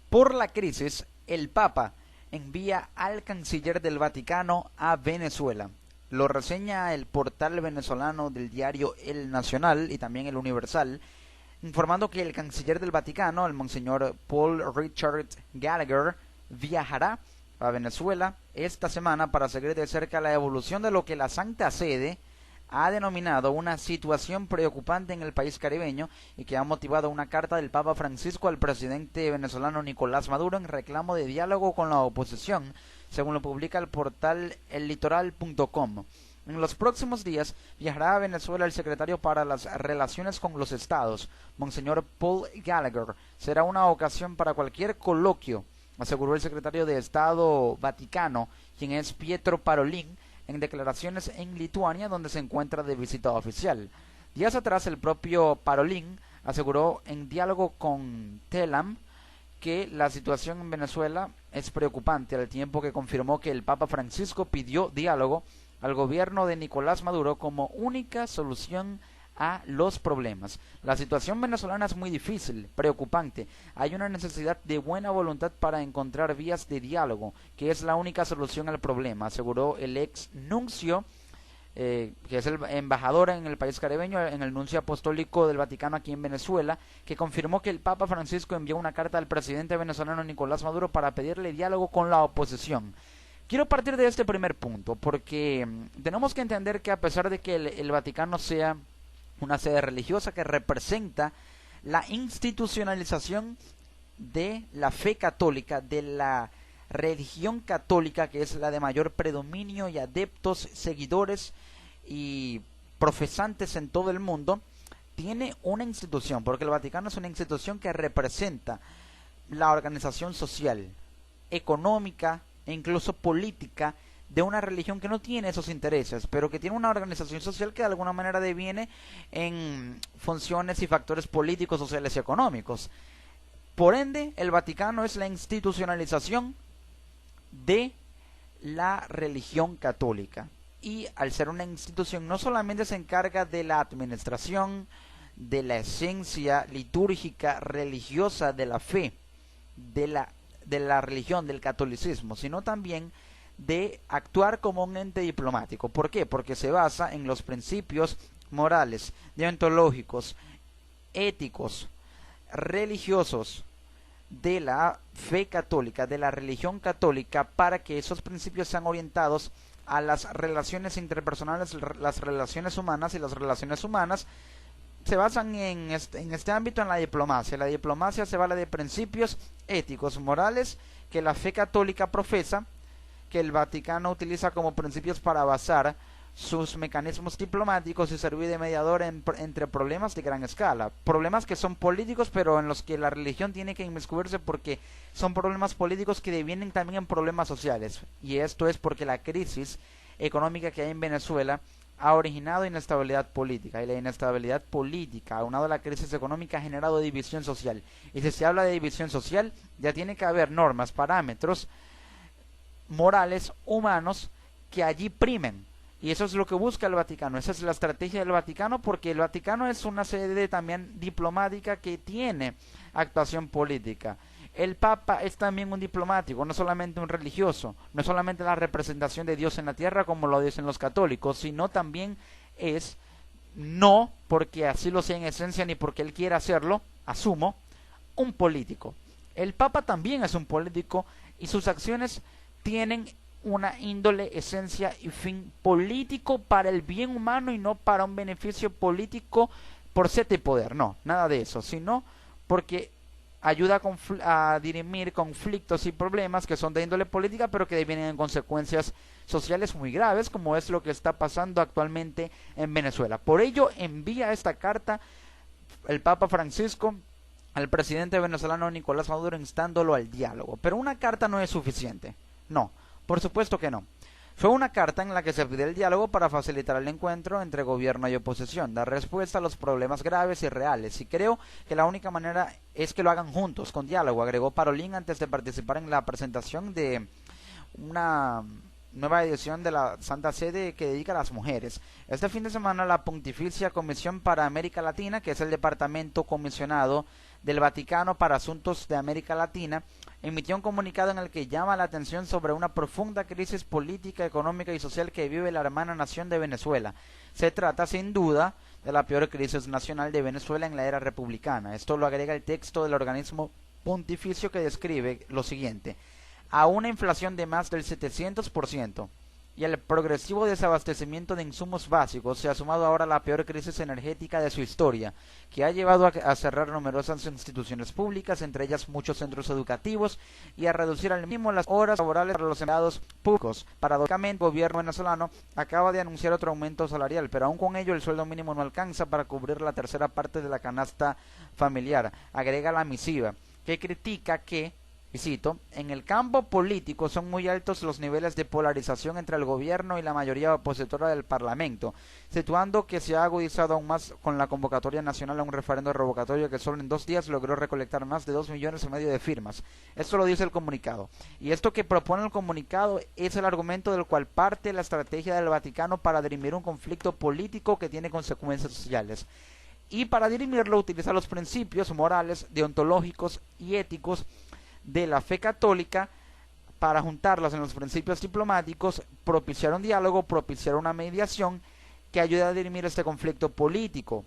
Por la crisis, el Papa envía al canciller del Vaticano a Venezuela. Lo reseña el portal venezolano del diario El Nacional y también El Universal, informando que el canciller del Vaticano, el monseñor Paul Richard Gallagher, viajará a Venezuela esta semana para seguir de cerca la evolución de lo que la Santa Sede ha denominado una situación preocupante en el país caribeño y que ha motivado una carta del Papa Francisco al presidente venezolano Nicolás Maduro en reclamo de diálogo con la oposición, según lo publica el portal ellitoral.com. En los próximos días viajará a Venezuela el secretario para las relaciones con los estados, Monseñor Paul Gallagher. Será una ocasión para cualquier coloquio, aseguró el secretario de Estado Vaticano, quien es Pietro Parolin, en declaraciones en Lituania, donde se encuentra de visita oficial. Días atrás, el propio Parolin aseguró en diálogo con Telam que la situación en Venezuela es preocupante, al tiempo que confirmó que el Papa Francisco pidió diálogo al gobierno de Nicolás Maduro como única solución a los problemas. La situación venezolana es muy difícil, preocupante. Hay una necesidad de buena voluntad para encontrar vías de diálogo, que es la única solución al problema, aseguró el ex nuncio, que es el embajador en el país caribeño, en el nuncio apostólico del Vaticano aquí en Venezuela, que confirmó que el Papa Francisco envió una carta al presidente venezolano Nicolás Maduro para pedirle diálogo con la oposición. Quiero partir de este primer punto, porque tenemos que entender que a pesar de que el Vaticano sea una sede religiosa que representa la institucionalización de la fe católica, de la religión católica, que es la de mayor predominio y adeptos, seguidores y profesantes en todo el mundo, tiene una institución, porque el Vaticano es una institución que representa la organización social, económica e incluso política de una religión que no tiene esos intereses, pero que tiene una organización social que de alguna manera deviene en funciones y factores políticos, sociales y económicos. Por ende, el Vaticano es la institucionalización de la religión católica. Y al ser una institución, no solamente se encarga de la administración, de la esencia litúrgica, religiosa de la fe, de la religión, del catolicismo, sino también de actuar como un ente diplomático. ¿Por qué? Porque se basa en los principios morales, deontológicos, éticos, religiosos de la fe católica, de la religión católica, para que esos principios sean orientados a las relaciones interpersonales, las relaciones humanas, y las relaciones humanas se basan en este ámbito en la diplomacia. La diplomacia se vale de principios éticos, morales, que la fe católica profesa, que el Vaticano utiliza como principios para basar sus mecanismos diplomáticos y servir de mediador entre problemas de gran escala, problemas que son políticos pero en los que la religión tiene que inmiscuirse porque son problemas políticos que devienen también en problemas sociales, y esto es porque la crisis económica que hay en Venezuela ha originado inestabilidad política, y la inestabilidad política aunado a la crisis económica ha generado división social, y si se habla de división social ya tiene que haber normas, parámetros morales, humanos, que allí primen. Y eso es lo que busca el Vaticano, esa es la estrategia del Vaticano, porque el Vaticano es una sede también diplomática que tiene actuación política. El Papa es también un diplomático, no solamente un religioso, no solamente la representación de Dios en la tierra como lo dicen los católicos, sino también es, no porque así lo sea en esencia ni porque él quiera hacerlo, asumo, un político. El Papa también es un político y sus acciones tienen una índole, esencia y fin político para el bien humano y no para un beneficio político por sed de poder, no, nada de eso, sino porque ayuda a dirimir conflictos y problemas que son de índole política pero que vienen en consecuencias sociales muy graves, como es lo que está pasando actualmente en Venezuela. Por ello envía esta carta el Papa Francisco al presidente venezolano Nicolás Maduro instándolo al diálogo, pero una carta no es suficiente. No, por supuesto que no. Fue una carta en la que se pide el diálogo para facilitar el encuentro entre gobierno y oposición, dar respuesta a los problemas graves y reales, y creo que la única manera es que lo hagan juntos, con diálogo, agregó Parolin antes de participar en la presentación de una nueva edición de la Santa Sede que dedica a las mujeres. Este fin de semana la Pontificia Comisión para América Latina, que es el departamento comisionado del Vaticano para Asuntos de América Latina, emitió un comunicado en el que llama la atención sobre una profunda crisis política, económica y social que vive la hermana nación de Venezuela. Se trata, sin duda, de la peor crisis nacional de Venezuela en la era republicana. Esto lo agrega el texto del organismo pontificio, que describe lo siguiente: a una inflación de más del 700% y al progresivo desabastecimiento de insumos básicos se ha sumado ahora la peor crisis energética de su historia, que ha llevado a cerrar numerosas instituciones públicas, entre ellas muchos centros educativos, y a reducir al mínimo las horas laborales para los empleados públicos. Paradójicamente, el gobierno venezolano acaba de anunciar otro aumento salarial, pero aún con ello el sueldo mínimo no alcanza para cubrir la tercera parte de la canasta familiar, agrega la misiva, que critica que, y cito: en el campo político son muy altos los niveles de polarización entre el gobierno y la mayoría opositora del Parlamento, situando que se ha agudizado aún más con la convocatoria nacional a un referendo revocatorio que solo en 2 días logró recolectar más de 2,5 millones de firmas. Esto lo dice el comunicado. Y esto que propone el comunicado es el argumento del cual parte la estrategia del Vaticano para dirimir un conflicto político que tiene consecuencias sociales. Y para dirimirlo utiliza los principios morales, deontológicos y éticos de la fe católica para juntarlos en los principios diplomáticos, propiciar un diálogo, propiciar una mediación que ayude a dirimir este conflicto político.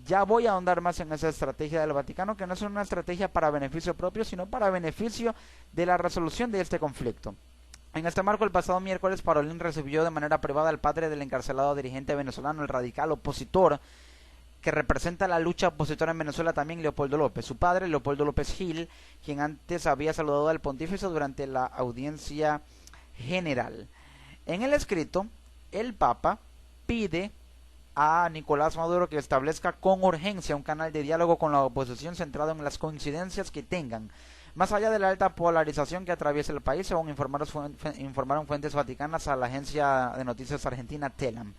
Ya voy a ahondar más en esa estrategia del Vaticano, que no es una estrategia para beneficio propio, sino para beneficio de la resolución de este conflicto. En este marco, el pasado miércoles, Parolín recibió de manera privada al padre del encarcelado dirigente venezolano, el radical opositor que representa la lucha opositora en Venezuela, también Leopoldo López. Su padre, Leopoldo López Gil, quien antes había saludado al pontífice durante la audiencia general. En el escrito, el Papa pide a Nicolás Maduro que establezca con urgencia un canal de diálogo con la oposición centrado en las coincidencias que tengan. Más allá de la alta polarización que atraviesa el país, según informaron fuentes vaticanas a la agencia de noticias argentina TELAM.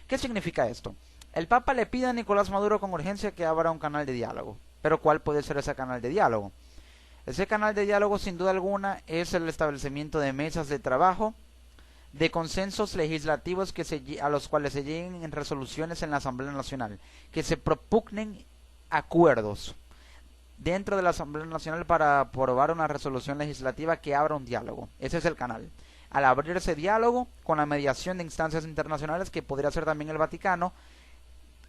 ¿Qué significa esto? El Papa le pide a Nicolás Maduro con urgencia que abra un canal de diálogo. Pero ¿cuál puede ser ese canal de diálogo? Ese canal de diálogo, sin duda alguna, es el establecimiento de mesas de trabajo, de consensos legislativos a los cuales se lleguen en resoluciones en la Asamblea Nacional, que se propugnen acuerdos dentro de la Asamblea Nacional para aprobar una resolución legislativa que abra un diálogo. Ese es el canal. Al abrir ese diálogo, con la mediación de instancias internacionales, que podría ser también el Vaticano,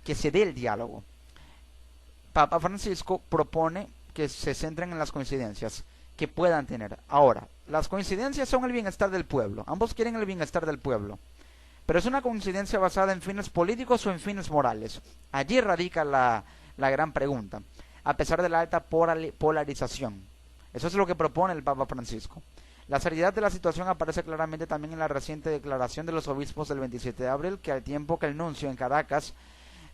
que se dé el diálogo. Papa Francisco propone que se centren en las coincidencias que puedan tener. Ahora, las coincidencias son el bienestar del pueblo. Ambos quieren el bienestar del pueblo. Pero es una coincidencia basada en fines políticos o en fines morales. Allí radica la gran pregunta. A pesar de la alta polarización. Eso es lo que propone el Papa Francisco. La seriedad de la situación aparece claramente también en la reciente declaración de los obispos del 27 de abril, que al tiempo que el nuncio en Caracas,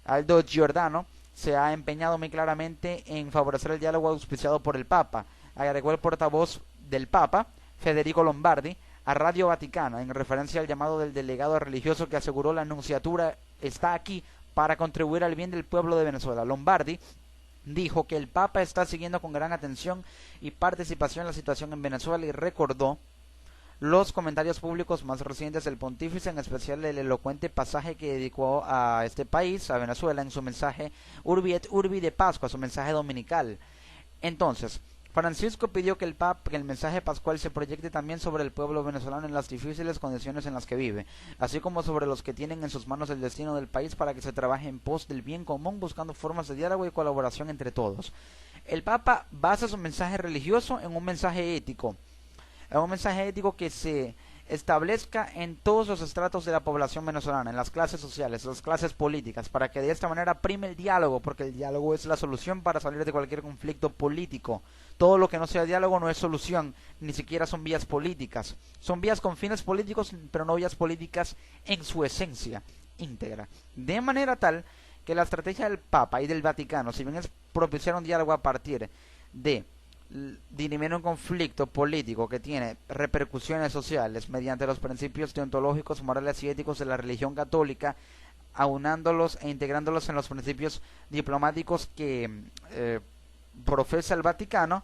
Aldo Giordano, se ha empeñado muy claramente en favorecer el diálogo auspiciado por el Papa, agregó el portavoz del Papa, Federico Lombardi, a Radio Vaticana, en referencia al llamado del delegado religioso que aseguró la nunciatura está aquí para contribuir al bien del pueblo de Venezuela. Lombardi dijo que el Papa está siguiendo con gran atención y participación la situación en Venezuela y recordó los comentarios públicos más recientes del pontífice, en especial el elocuente pasaje que dedicó a este país, a Venezuela, en su mensaje Urbi et Urbi de Pascua, su mensaje dominical. Entonces, Francisco pidió que el mensaje pascual se proyecte también sobre el pueblo venezolano en las difíciles condiciones en las que vive, así como sobre los que tienen en sus manos el destino del país, para que se trabaje en pos del bien común, buscando formas de diálogo y colaboración entre todos. El Papa basa su mensaje religioso en un mensaje ético, que se establezca en todos los estratos de la población venezolana, en las clases sociales, las clases políticas, para que de esta manera prime el diálogo, porque el diálogo es la solución para salir de cualquier conflicto político. Todo lo que no sea diálogo no es solución, ni siquiera son vías políticas. Son vías con fines políticos, pero no vías políticas en su esencia íntegra. De manera tal que la estrategia del Papa y del Vaticano, si bien es propiciar un diálogo a partir de dirimir un conflicto político que tiene repercusiones sociales mediante los principios deontológicos, morales y éticos de la religión católica, aunándolos e integrándolos en los principios diplomáticos que profesa el Vaticano,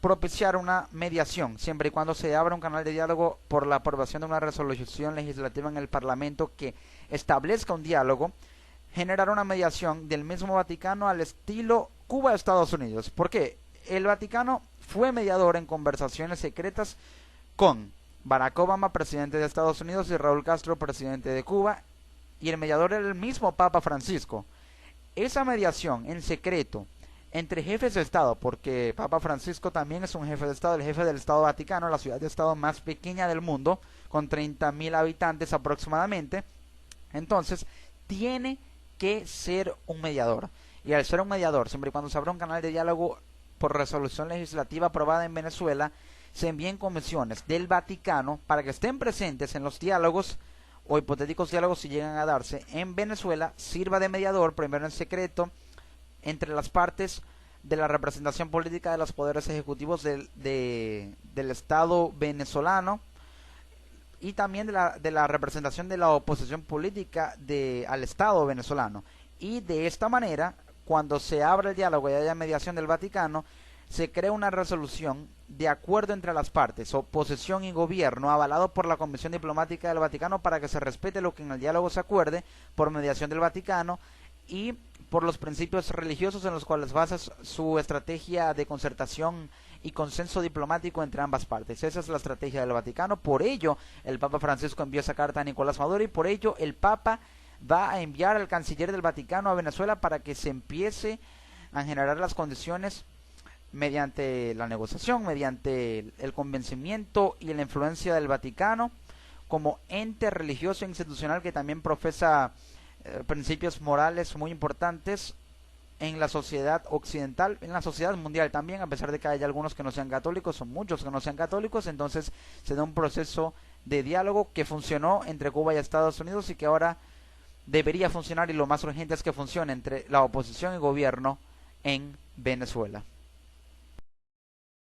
propiciar una mediación, siempre y cuando se abra un canal de diálogo por la aprobación de una resolución legislativa en el Parlamento que establezca un diálogo, generar una mediación del mismo Vaticano al estilo Cuba y Estados Unidos. ¿Por qué? El Vaticano fue mediador en conversaciones secretas con Barack Obama, presidente de Estados Unidos, y Raúl Castro, presidente de Cuba, y el mediador era el mismo Papa Francisco. Esa mediación en secreto entre jefes de Estado, porque Papa Francisco también es un jefe de Estado, el jefe del Estado Vaticano, la ciudad de Estado más pequeña del mundo, con 30.000 habitantes aproximadamente, entonces tiene que ser un mediador. Y al ser un mediador, siempre y cuando se abra un canal de diálogo por resolución legislativa aprobada en Venezuela, se envíen comisiones del Vaticano para que estén presentes en los diálogos o hipotéticos diálogos si llegan a darse en Venezuela, sirva de mediador, primero en secreto, entre las partes de la representación política de los poderes ejecutivos del Estado venezolano y también de la representación de la oposición política al Estado venezolano. Y de esta manera, cuando se abra el diálogo y haya mediación del Vaticano, se crea una resolución de acuerdo entre las partes, oposición y gobierno, avalado por la Comisión Diplomática del Vaticano para que se respete lo que en el diálogo se acuerde por mediación del Vaticano y por los principios religiosos en los cuales basa su estrategia de concertación y consenso diplomático entre ambas partes. Esa es la estrategia del Vaticano. Por ello, el Papa Francisco envió esa carta a Nicolás Maduro y por ello el Papa va a enviar al canciller del Vaticano a Venezuela para que se empiece a generar las condiciones mediante la negociación, mediante el convencimiento y la influencia del Vaticano como ente religioso e institucional que también profesa principios morales muy importantes en la sociedad occidental, en la sociedad mundial también, a pesar de que haya algunos que no sean católicos, son muchos que no sean católicos, entonces se da un proceso de diálogo que funcionó entre Cuba y Estados Unidos y que ahora debería funcionar, y lo más urgente es que funcione entre la oposición y gobierno en Venezuela.